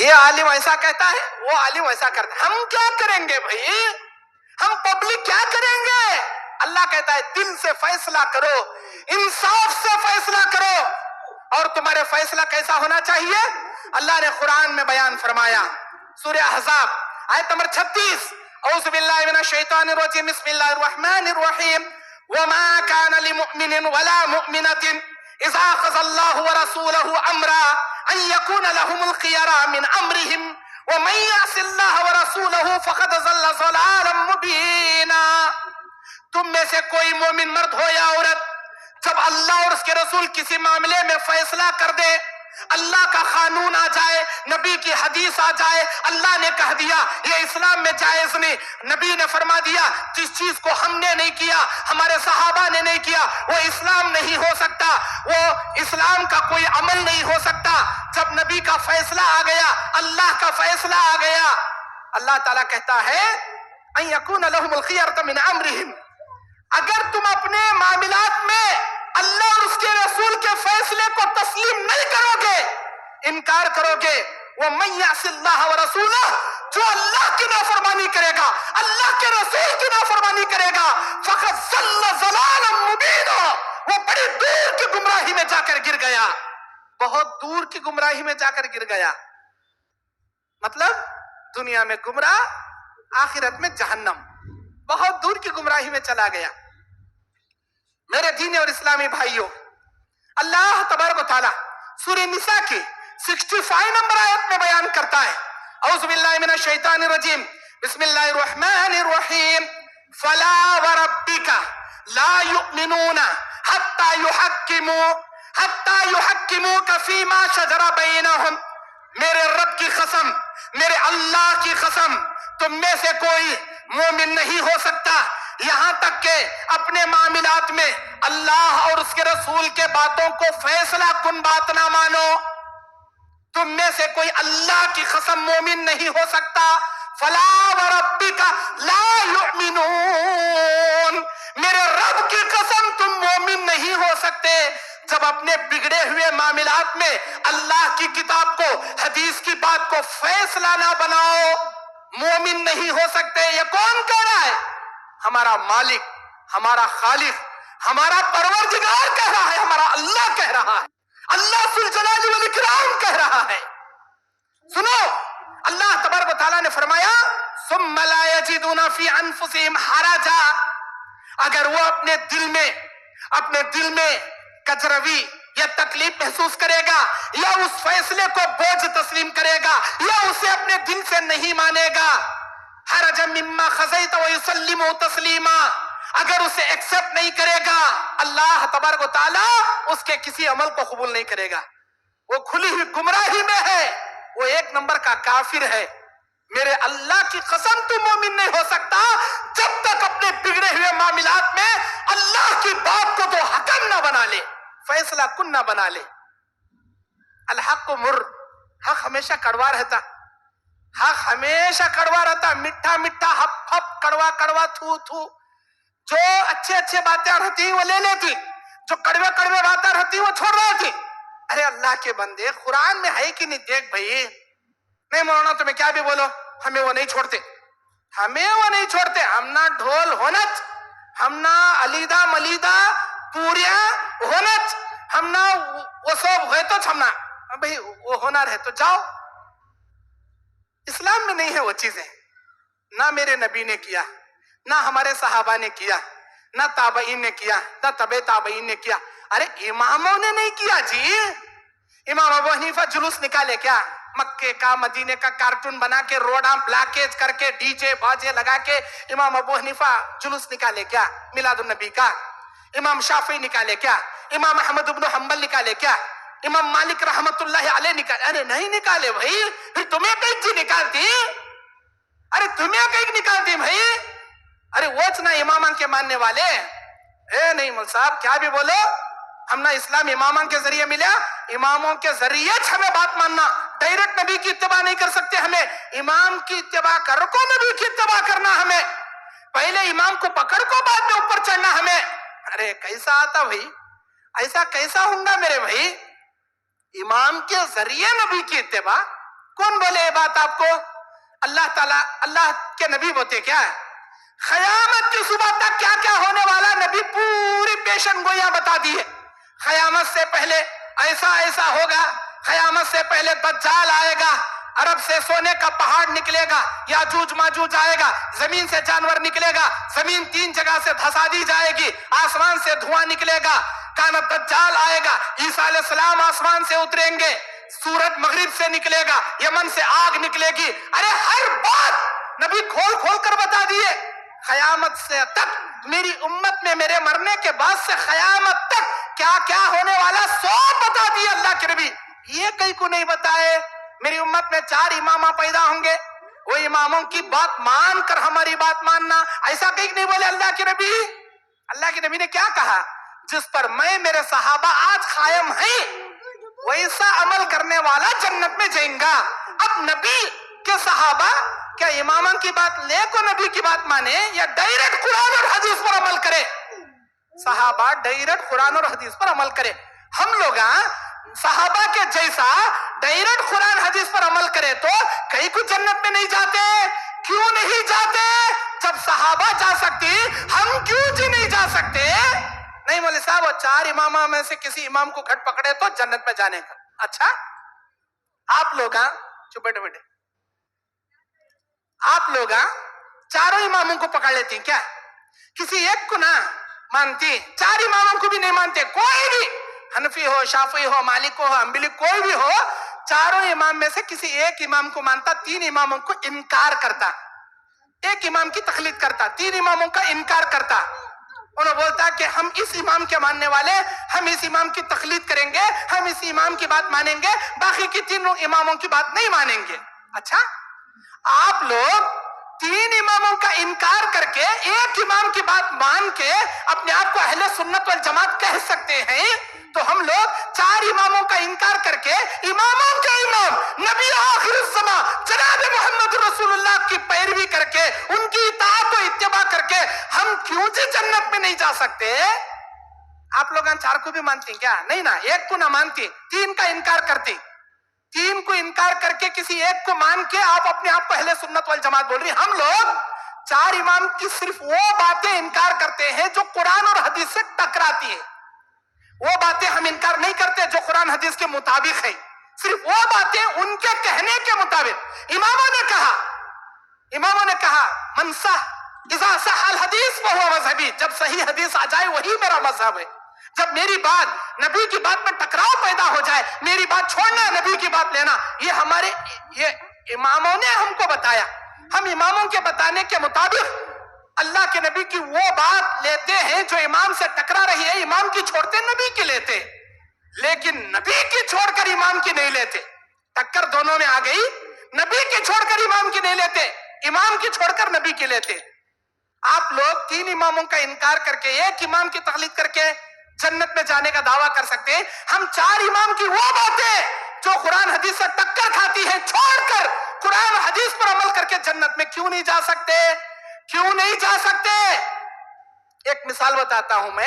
یہ عالم ایسا کہتا ہے، وہ عالم ایسا کرتا ہے، ہم کیا کریں گے بھائی؟ ہم پبلک کیا کریں گے؟ اللہ کہتا ہے دل سے فیصلہ کرو، انصاف سے فیصلہ کرو. اور تمہارے فیصلہ کیسا ہونا چاہیے؟ اللہ نے قرآن میں بیان فرمایا، سورہ احزاب آیت نمبر 36، اعوذ باللہ من الشیطان الرجیم، بسم اللہ الرحمن الرحیم، وما كان لمؤمن ولا مؤمنة اذا قضى الله ورسوله امرا ان يكون لهم الخيرة من امرهم ومن يعص الله ورسوله فقد ضل ضلالا مبینا. تم میں سے کوئی مومن مرد ہو یا عورت، جب اللہ اور اس کے رسول کسی معاملے میں فیصلہ کر دے، اللہ کا قانون آ جائے، نبی کی حدیث آ جائے، اللہ نے کہہ دیا یہ اسلام میں جائز نہیں، نبی نے فرما دیا جس چیز کو ہم نے نہیں کیا، ہمارے صحابہ نے نہیں کیا، وہ اسلام نہیں ہو سکتا، وہ اسلام کا کوئی عمل نہیں ہو سکتا. جب نبی کا فیصلہ آ گیا، اللہ کا فیصلہ آ گیا، اللہ تعالیٰ کہتا ہے ان یکون لهم الخیرۃ من امرہم، اگر تم اپنے معاملات میں اللہ اور اس کے رسول کے فیصلے کو تسلیم نہیں کرو گے، انکار کرو گے، وَمَن يَعْصِ اللَّهَ وَرَسُولَهُ، جو اللہ کی نافرمانی کرے گا، اللہ کے رسول کی نافرمانی کرے گا، فَقَدْ ضَلَّ ضَلَالًا مُبِينًا، وہ بڑی دور کی گمراہی میں جا کر گر گیا، بہت دور کی گمراہی میں جا کر گر گیا. مطلب دنیا میں گمراہ، آخرت میں جہنم، بہت دور کی گمراہی میں چلا گیا. میرے دینی اور اسلامی بھائیوں، اللہ تبارک و تعالیٰ سورہ نساء کی 65 نمبر آیت میں بیان کرتا ہے، اعوذ باللہ من الشیطان الرجیم، بسم اللہ الرحمن الرحیم، فلا وربک لا یؤمنون حتی یحکموک فیما شجر بینہم. میرے رب کی قسم، میرے اللہ کی قسم، تم میں سے کوئی مومن نہیں ہو سکتا یہاں تک کہ اپنے معاملات میں اللہ اور اس کے رسول کے باتوں کو فیصلہ کن بات نہ مانو. تم میں سے کوئی اللہ کی قسم مومن نہیں ہو سکتا. فلا وربک لا یؤمنون، میرے رب کی قسم تم مومن نہیں ہو سکتے جب اپنے بگڑے ہوئے معاملات میں اللہ کی کتاب کو، حدیث کی بات کو فیصلہ نہ بناؤ. مومن نہیں ہو سکتے. یہ کون کہہ رہا ہے؟ ہمارا مالک، ہمارا خالق، ہمارا پروردگار کہہ رہا ہے، ہمارا اللہ کہہ رہا ہے، اللہ ذو الجلال والاکرام کہہ رہا ہے. سنو، اللہ تبارک و تعالیٰ نے فرمایا ثم لا یجدون فی انفسہم حرجا، اگر وہ اپنے دل میں کجروی یا تکلیف محسوس کرے گا، یا اس فیصلے کو بوجھ تسلیم کرے گا، یا اسے اپنے دل سے نہیں مانے گا، حرجا مما قضیت ویسلموا تسلیما، اگر اسے ایکسپٹ نہیں کرے گا، اللہ تبارک و تعالیٰ اس کے کسی عمل کو قبول نہیں کرے گا. وہ کھلی ہوئی گمراہی میں ہے، وہ ایک نمبر کا کافر ہے. میرے اللہ کی قسم تو مومن نہیں ہو سکتا جب تک اپنے بگڑے ہوئے معاملات میں اللہ کی بات کو تو حکم نہ بنا لے، فیصلہ کن نہ بنا لے. الحق مر، حق ہمیشہ کڑوا رہتا، حق ہمیشہ کڑوا رہتا، میٹھا میٹھا، ہپ ہپ، کڑوا کڑوا، تھو تھو. جو اچھے باتیں رہتی وہ لے لیتی، جو کڑوے باتیں رہتی وہ چھوڑ رہتی. ارے اللہ کے بندے، قرآن میں ہے کہ نہیں؟ دیکھ بھائی، نہیں مولانا تمہیں کیا بھی بولو، ہمیں وہ نہیں چھوڑتے، ہم نہ ڈھول ہونچ، ہم نہ علیدہ ملیدہ پوریا ہونچ، ہم نہ وہ سب ہوئے تو ہم نہ بھائی وہ ہونا رہے تو جاؤ. اسلام میں نہیں ہے وہ چیزیں، نہ میرے نبی نے کیا، نہ ہمارے صحابہ نے کیا، نہ تابعین نے کیا، نہ تبع تابعین نے کیا. ارے اماموں نے نہیں کیا جی. امام ابو حنیفہ جلوس نکالے کیا؟ مکے کا، مدینے کا کارٹون بنا کے، روڈاں بلاکیج کر کے، ڈی جے باجے لگا کے امام ابو حنیفہ جلوس نکالے کیا میلاد النبی کا؟ امام شافعی نکالے کیا؟ امام احمد بن حنبل نکالے کیا؟ امام مالک رحمت اللہ علیہ نکالے؟ ارے نہیں نکالے بھائی. پھر تمہیں کہیں جی نکالتی؟ ارے تمہیں کہیں نکالتی بھائی؟ ارے وچ نہ امامان کے ماننے والے، اے نہیں مول صاحب کیا بھی بولو، ہم نہ اسلام امامان کے ذریعے ملا، اماموں کے ذریعے ہمیں بات ماننا. ڈائریکٹ نبی کی اتباع نہیں کر سکتے، ہمیں امام کی اتباع کر کو نبی کی اتباع کرنا، ہمیں پہلے امام کو پکڑ کو بعد میں اوپر چڑھنا ہمیں. ارے کیسا آتا بھائی؟ ایسا کیسا ہوں گا میرے بھائی؟ امام کے ذریعے نبی کی اتباع، کون بولے یہ بات آپ کو؟ اللہ تعالیٰ، اللہ کے نبی بولتے کیا ہے قیامت کی صبح تک کیا کیا ہونے والا، نبی پوری پیشن گوئیاں بتا دی ہے. قیامت سے پہلے ایسا ایسا ہوگا، قیامت سے پہلے دجال آئے گا، عرب سے سونے کا پہاڑ نکلے گا، یاجوج ماجوج آئے گا، زمین سے جانور نکلے گا، زمین 3 جگہ سے دھسا دی جائے گی، آسمان سے دھواں نکلے گا، کانت دجال آئے گا، عیسیٰ علیہ السلام آسمان سے اتریں گے، سورج مغرب سے نکلے گا، یمن سے آگ نکلے گی. ارے ہر بات نبی کھول کھول کر بتا دیے. قیامت سے تک میری امت میں میرے مرنے کے بعد سے قیامت تک کیا کیا ہونے والا سب بتا دیے اللہ کے نبی. یہ کہیں کو نہیں بتائے. میری امت میں 4 امامہ پیدا ہوں گے، وہ اماموں کی بات مان کر ہماری بات ماننا، ایسا کہیں نہیں بولے اللہ کے نبی. اللہ کے نبی نے کیا کہا؟ جس پر میں میرے صحابہ آج قائم ہیں ویسا عمل کرنے والا جنت میں جائیں گا. اب نبی کے صحابہ کیا اماموں کی بات لے کو نبی کی بات مانے یا ڈائریکٹ قرآن اور حدیث پر عمل کرے؟ صحابہ ڈائریکٹ قرآن اور حدیث پر عمل کرے. ہم لوگ صحابہ کے جیسا ڈائریکٹ قرآن حدیث پر عمل کرے تو کئی کو جنت میں نہیں جاتے. کیوں نہیں جاتے؟ جب صحابہ جا سکتے ہم کیوں جی نہیں جا سکتے؟ نہیں مولوی صاحب، وہ 4 امامہ میں سے کسی امام کو گھٹ پکڑے تو جنت میں جانے کا. اچھا آپ لوگ چپ بیٹھے بیٹھے، آپ لوگ 4 اماموں کو پکڑ لیتی کیا؟ کسی ایک کو نہ مانتی، 4 اماموں کو بھی نہیں مانتے. کوئی بھی حنفی ہو، شافعی ہو، مالک ہو، حنبلی، کوئی بھی ہو، 4 امام میں سے کسی ایک امام کو مانتا، 3 اماموں کو انکار کرتا، ایک امام کی تقلید کرتا، 3 اماموں کا انکار کرتا. انہوں بولتا کہ ہم اس امام کے ماننے والے، ہم اس امام کی تقلید کریں گے، ہم اس امام کی بات مانیں گے، باقی کی 3 اماموں کی بات نہیں مانیں گے. اچھا آپ لوگ 3 اماموں کا انکار کر کے ایک امام کی بات مان کے اپنے آپ کو اہل سنت والجماعت کہہ سکتے ہیں، تو ہم لوگ 4 اماموں کا انکار کر کے اماموں کے امام نبی آخر الزمان جناب محمد رسول اللہ کی پیروی کر کے ان کی اطاعت و اتباع کر کے ہم کیوں جنت میں نہیں جا سکتے؟ آپ لوگ 4 کو بھی مانتی کیا؟ نہیں نا، ایک کو نہ مانتی، 3 کا انکار کرتی. 3 کو انکار کر کے کسی ایک کو مان کے آپ اپنے آپ کو اہل سنت والجماعت بول رہی. ہم لوگ 4 امام کی صرف وہ باتیں انکار کرتے ہیں جو قرآن اور حدیث سے ٹکراتی ہیں. وہ باتیں ہم انکار نہیں کرتے جو قرآن حدیث کے مطابق ہیں، صرف وہ باتیں ان کے کہنے کے مطابق. اماموں نے کہا من صح اذا صح الحدیث فہو مذہبی، جب صحیح حدیث آ جائے وہی میرا مذہب ہے. جب میری بات نبی کی بات میں ٹکراؤ پیدا ہو جائے، میری بات چھوڑنا، نبی کی بات لینا، یہ اماموں نے ہم کو بتایا. ہم اماموں کے بتانے کے مطابق اللہ کے نبی کی وہ بات لیتے ہیں جو امام سے ٹکرا رہی ہے. امام کی چھوڑتے نبی کی لیتے، لیکن نبی کی چھوڑ کر امام کی نہیں لیتے. ٹکر دونوں میں آ گئی. نبی کی چھوڑ کر امام کی نہیں لیتے، امام کی چھوڑ کر نبی کی لیتے. آپ لوگ 3 اماموں کا انکار کر کے ایک امام کی تقلید کر کے جنت میں جانے کا دعویٰ کر سکتے ہیں. ہم 4 امام کی وہ باتیں جو قرآن حدیث سے ٹکر کھاتی ہیں چھوڑ کر قرآن حدیث پر عمل کر کے جنت میں کیوں نہیں جا سکتے؟ کیوں نہیں جا سکتے؟ ایک مثال بتاتا ہوں میں.